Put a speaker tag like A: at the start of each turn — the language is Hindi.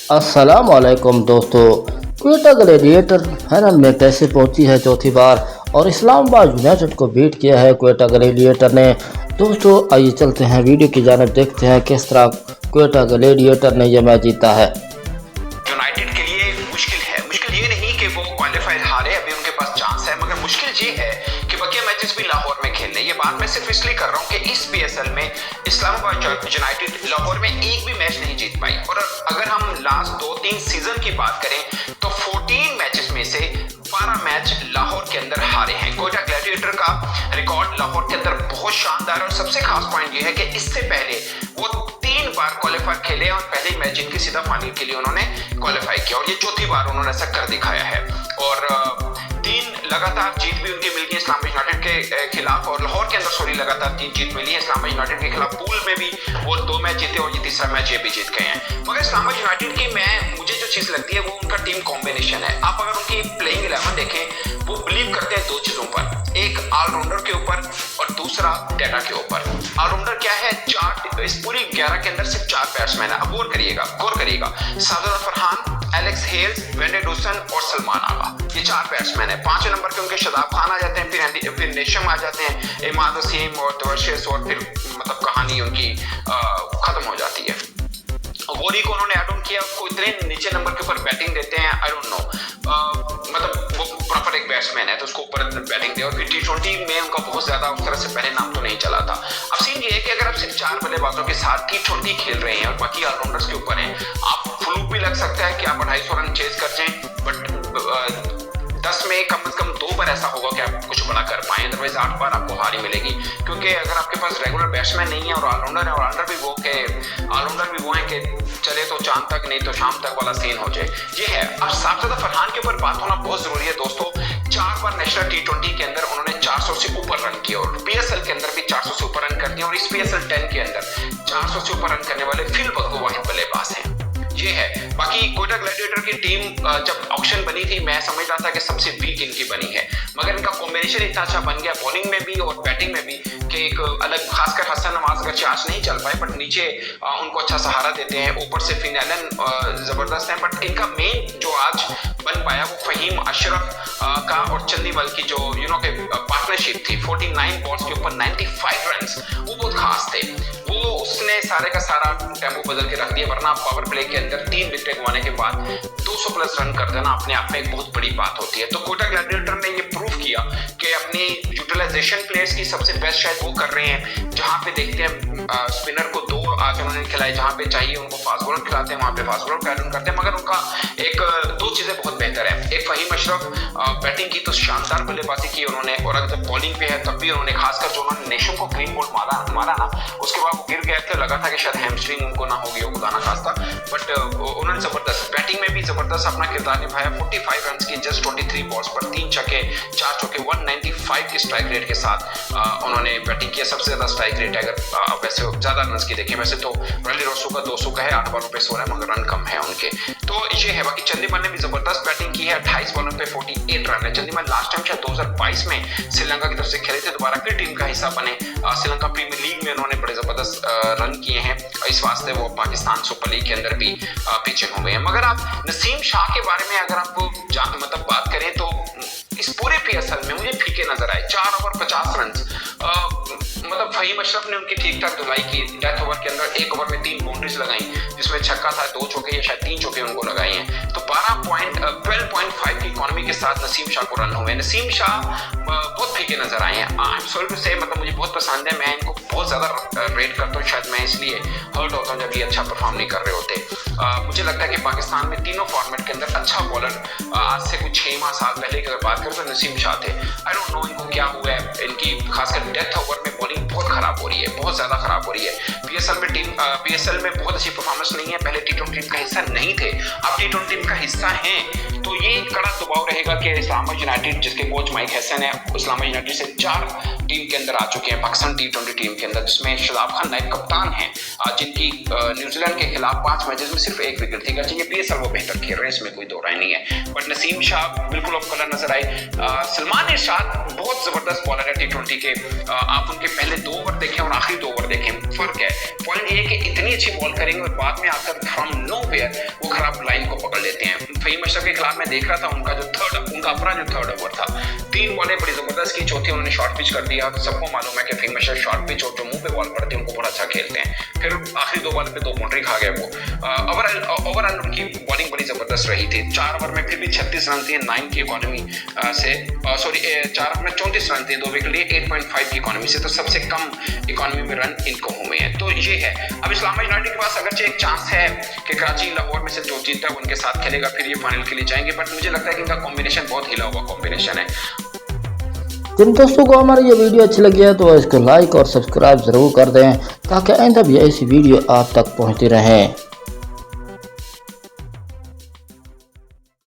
A: अस्सलाम वालेकुम दोस्तों। क्वेटा ग्लैडिएटर फाइनल में कैसे पहुंची है चौथी बार और इस्लामाबाद यूनाइटेड को बीट किया है क्वेटा ग्लैडिएटर ने। दोस्तों आइए चलते हैं वीडियो की जानिब, देखते हैं किस तरह क्वेटा ग्लैडिएटर ने यह मैच जीता है।
B: यूनाइटेड के लिए मुश्किल है, मुश्किल ये नहीं कि वो क्वालिफायर हारे, अभी उनके पास चांस है, मगर मुश्किल ये है कि बकिया मैचेस भी लाहौर में खेलने। ये बात मैं सिर्फ इसलिए कर रहा हूँ कि इस पीएसएल में इस्लामाबाद यूनाइटेड लाहौर में एक भी मैच नहीं जीत पाई। और अगर हम लास्ट 2-3 सीजन की बात करें तो 14 मैचेस में से 12 मैच लाहौर के अंदर हारे हैं। क्वेटा ग्लैडिएटर का रिकॉर्ड लाहौर के अंदर बहुत शानदार है और सबसे खास पॉइंट ये है कि इससे पहले वो 3 बार क्वालिफाई खेले और पहले ही मैच जिनकी सीधा फाइनल के लिए उन्होंने क्वालिफाई किया और ये चौथी बार उन्होंने ऐसा कर दिखाया है। और 3 लगातार जीत भी उनकी मिल गई इस्लामाबाद यूनाइटेड के खिलाफ, और लाहौर के अंदर लगातार 3 जीत मिली है इस्लामाबाद यूनाइटेड के खिलाफ। पूल में भी वो 2 मैच जीते और ये तीसरा मैच ये भी जीत गए हैं। मगर इस्लामाबाद यूनाइटेड की मुझे जो चीज लगती है वो उनका टीम कॉम्बिनेशन है। आप अगर उनकी प्लेइंग 11 देखें, वो बिलीव करते हैं 2 चीजों पर, एक ऑलराउंडर के ऊपर और दूसरा डेटा के ऊपर। ऑलराउंडर क्या है, 4 इस पूरी 11 के अंदर सिर्फ 4 बैट्समैन है। अब गौर करिएगा Sajid Farhan, Alex Hales, Van der Dussen और सलमान आगा, ये 4 बैट्समैन है। 5वें नंबर पे उनके शादाब खान आ जाते हैं, फिर नेशम आ जाते हैं, इमाद वसीम और तवशिश, और फिर मतलब कहानी उनकी खत्म हो जाती है। वोरी को उन्होंने ऐड ऑन किया, उसको इतने नीचे नंबर के ऊपर बैटिंग देते हैं, आई डोंट नो, मतलब वो प्रॉपर एक बैट्समैन है तो उसको ऊपर बैटिंग दे। और फिर T20 में उनका बहुत ज्यादा उस तरह से पहले नाम तो नहीं चला था। अब सीन ये है कि अगर आप सिर्फ 4 बल्लेबाजों के साथ T20 खेल रहे हैं और बाकी ऑलराउंडर्स के ऊपर हैं, आप फ्लूक भी लग सकता है कि आप 250 रन चेज कर जाएं, बट 10 में कम से कम 2 बार ऐसा होगा कि आप कुछ बड़ा कर पाए, अदरवाइज 8 बार आपको हारी मिलेगी। क्योंकि अगर आपके पास रेगुलर बैट्समैन नहीं है और ऑलराउंडर है, और ऑलराउंडर भी वो है कि चले तो चांद तक नहीं तो शाम तक वाला सीन हो जाए, ये है। अब साजिद फरहान के ऊपर बात होना बहुत जरूरी है दोस्तों। 4 बार नेशनल T20 के अंदर उन्होंने 400 से ऊपर रन किए और पीएसएल के अंदर भी 400 से ऊपर रन कर दिए, और इस पीएसएल 10 के अंदर 400 से ऊपर रन करने वाले फिल बदबू वाहिद बल्लेबाज हैं, ये है। बाकी क्वेटा ग्लैडिएटर की टीम जब ऑक्शन बनी थी, मैं समझ रहा था कि सबसे वीक इनकी बनी है, मगर इनका कॉम्बिनेशन इतना अच्छा बन गया बॉलिंग में भी और बैटिंग में भी कि एक अलग, खासकर हसन नवाज अगर आज नहीं चल पाए, बट नीचे उनको अच्छा सहारा देते हैं, ऊपर से फिन एलन जबरदस्त है। बट इनका मेन जो आज बन पाया वो फहीम अशरफ का और चंदीमल की जो के पार्टनरशिप थी, 49 बॉल्स के ऊपर 95 रन्स, वो बहुत खास थे। वो उसने सारे का सारा टेम्पो बदल के रख दिया, वरना पावर प्ले के अंदर 3 विकेट गंवाने के बाद 200 प्लस रन कर देना अपने आप में एक बहुत बड़ी बात होती है। तो क्वेटा ग्लैडिएटर ने ये प्रूव किया कि अपनी यूटिलाइजेशन प्लेयर्स की सबसे बेस्ट शायद वो कर रहे हैं। जहां पे देखते हैं स्पिनर को 2 आके उन्होंने खिलाए, जहां पे चाहिए उनको फास्ट बॉलर खिलाते हैं, वहां पे फास्ट बॉलर पैटर्न करते हैं। मगर उनका एक 2 चीजें बहुत बेहतर है। एक फहीम अशरफ बैटिंग की तो शानदार बल्लेबाजी की उन्होंने, और अगर बॉलिंग पे है तब भी उन्होंने, खासकर जो उन्होंने नेशम को क्लीन बोल्ड मारा ना, उसके बाद वो गिर गए थे, लगा था कि शायद हैमस्ट्रिंग उनको ना होगी, वो खुदा ना खास्ता, बट उन्होंने जबरदस्त बैटिंग में भी जबरदस्त अपना किरदार निभाया। 45 रन की जस्ट 23 बॉल्स पर 3 छक्के 4 चौके, 195 की स्ट्राइक रेट के साथ उन्होंने बैटिंग किया। सबसे ज्यादा स्ट्राइक रेट अगर वैसे ज्यादा रन की देखें, वैसे तो रली रोसो का 200 का है, 8 बॉलों पे 16 मगर रन कम है उनके, तो ये है। बाकी चंदीमल ने भी जबरदस्त बैटिंग की है, 28 बॉलों पे 48 रन है। चंदीमल लास्ट टाइम शायद 2022 में श्रीलंका की तरफ से खेले थे, दोबारा फिर टीम का हिस्सा बने। श्रीलंका प्रीमियर लीग में उन्होंने बड़े जबरदस्त रन किए हैं, इस वास्ते वो पाकिस्तान सुपर लीग के अंदर भी पिचिंग हुए हैं। मगर आप नसीम शाह के बारे में अगर आपको मतलब बात करें तो इस पूरे पीएसएल में मुझे फीके नजर आए। 4 ओवर 50 रन, मतलब फहीम अशरफ ने उनकी ठीक ठाक धुलाई की। डेथ ओवर के अंदर 1 ओवर में 3 बाउंड्रीज लगाई, जिसमें छक्का था, 2 चौके या शायद 3 चौके उनको लगाए हैं। तो 12.5 की इकोनॉमी के साथ नसीम शाह को रन हुए। नसीम शाह बहुत फीके नजर आए हैं। आई एम सॉरी टू से, मतलब मुझे बहुत पसंद है, मैं इनको बहुत ज्यादा रेट करता हूँ, शायद मैं इसलिए हर्ट होता हूँ जब ये अच्छा परफॉर्म नहीं कर रहे होते। मुझे लगता है कि पाकिस्तान में तीनों फॉर्मेट के अंदर अच्छा बॉलर आज से कुछ 6 साल पहले की अगर बात करें तो नसीम शाह थे। आई डोंट नो इनको क्या हुआ है, इनकी खासकर डेथ ओवर में बॉलिंग बहुत खराब हो रही है, बहुत ज्यादा खराब हो रही है। पीएसएल में बहुत अच्छी परफॉर्मेंस नहीं है, पहले T20 टीम का हिस्सा नहीं थे, अब T20 टीम का हिस्सा हैं, तो ये कड़ा दबाव रहेगा कि इस्लामाबाद यूनाइटेड, जिसके कोच माइक हैसन है, इस्लामाबाद यूनाइटेड से 4 टीम के अंदर आ चुके हैं, पाकिस्तान T20 टीम के अंदर, जिसमें शादाब खान नायब कप्तान हैं, जिनकी न्यूजीलैंड के खिलाफ 5 मैचेस में सिर्फ 1 विकेट मुश्किल थी। अगर ये PSL वो बेहतर खेल रहे हैं, इसमें कोई दो राय नहीं है। बट नसीम शाह बिल्कुल ऑफ कलर नजर आए। सलमान इरशाद बहुत जबरदस्त बॉलर है T20 के। आप उनके पहले 2 ओवर देखें और आखिरी 2 ओवर देखें, फर्क है। पॉइंट ये है कि इतनी अच्छी बॉल करेंगे और बाद में आकर फ्रॉम नोवेयर वो खराब लाइन को पकड़ लेते हैं। फहीम अशरफ के खिलाफ मैं देख रहा था, उनका अपना जो थर्ड ओवर था, 3 बॉलें बड़ी जबरदस्त की, चौथी उन्होंने शॉर्ट पिच कर दिया। सबको मालूम है कि फहीम अशरफ शॉर्ट पिच और जो मुंह पे बॉल पड़ती है उनको बड़ा अच्छा खेलते हैं। फिर आखिरी 2 बॉल पे 2 बाउंड्री खा गए वो। ओवरऑल उनकी बॉलिंग बड़ी जबरदस्त रही थी। 4 ओवर में फिर भी 36 रन थे 9 की इकोनॉमी से, 4 ओवर में 34 रन थे 2 विकेट लिए 8.5 की इकोनॉमी से, तो सबसे कम इकोनॉमी में रन इनको हुए हैं। तो ये है, अब इस्लामाबाद यूनाइटेड के पास अगरचे एक चांस है कि कराची लाहौर में से जो जीतता है उनके साथ खेलेगा, फिर ये फाइनल के लिए जाएंगे। बट मुझे लगता है कि इनका कॉम्बिनेशन बहुत हिला हुआ कॉम्बिनेशन है।
A: जिन दोस्तों को हमारी ये वीडियो अच्छी लगी है तो इसको लाइक और सब्सक्राइब ज़रूर कर दें ताकि आइंदा भी ऐसी वीडियो आप तक पहुंचती रहें।